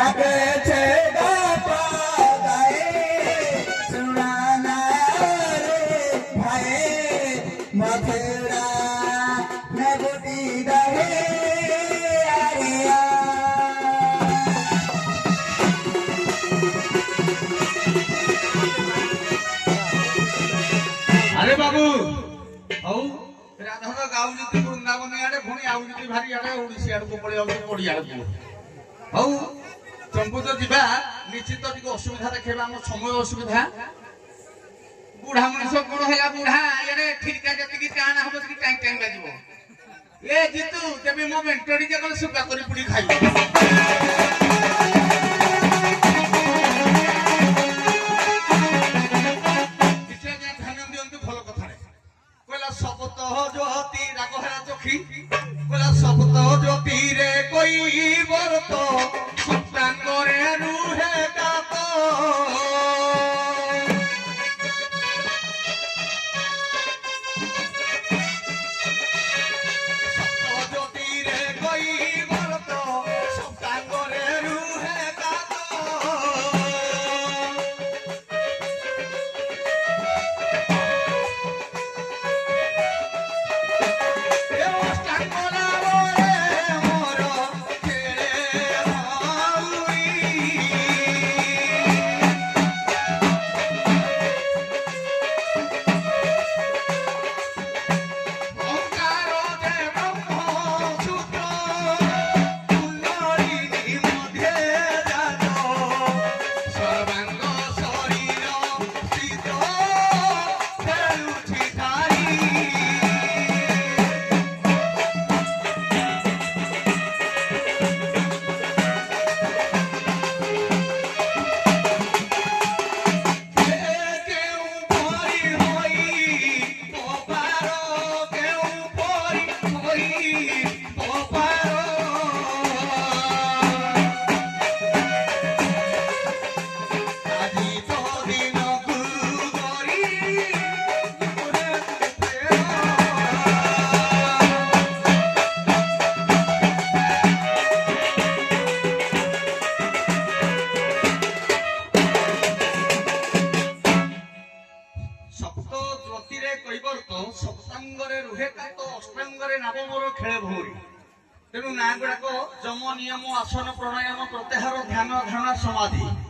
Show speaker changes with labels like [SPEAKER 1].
[SPEAKER 1] लागे छे बापा गाए सुनाना रे भाई मथुरा में गोटी रहे आरिया।
[SPEAKER 2] अरे बाबू हौ राधा गाउली तू वृंदावन आड़े पुणी आउली भारी आड़े ओडिसी आड़ को पड़े आउली ओडिया आड़ हौ चंपू तो जीवा निश्चित टिके असुविधा देखेबा हम समय असुविधा बुढ़ा मनुष्य कोन हैला बुढ़ा यारे ठिका जति की टाण हबो कि टाइम टाइम बाजिबो ए जीतू तेबे मो मेंटोडी जकल सुका करी पुडी खाइबो सप्तह ज्योति रे कोई व्रत सप्तांगरे रुहे गात सप्तह ज्योति रे कोई व्रत सप्तांगरे रुहे गात सप्तांगरे रुहे कात अष्टांगरे नवमर खेले भौरी तेणु ना गुड़ाक जम नियम आसन प्राणायाम प्रत्याहार ध्यान धारणा समाधि।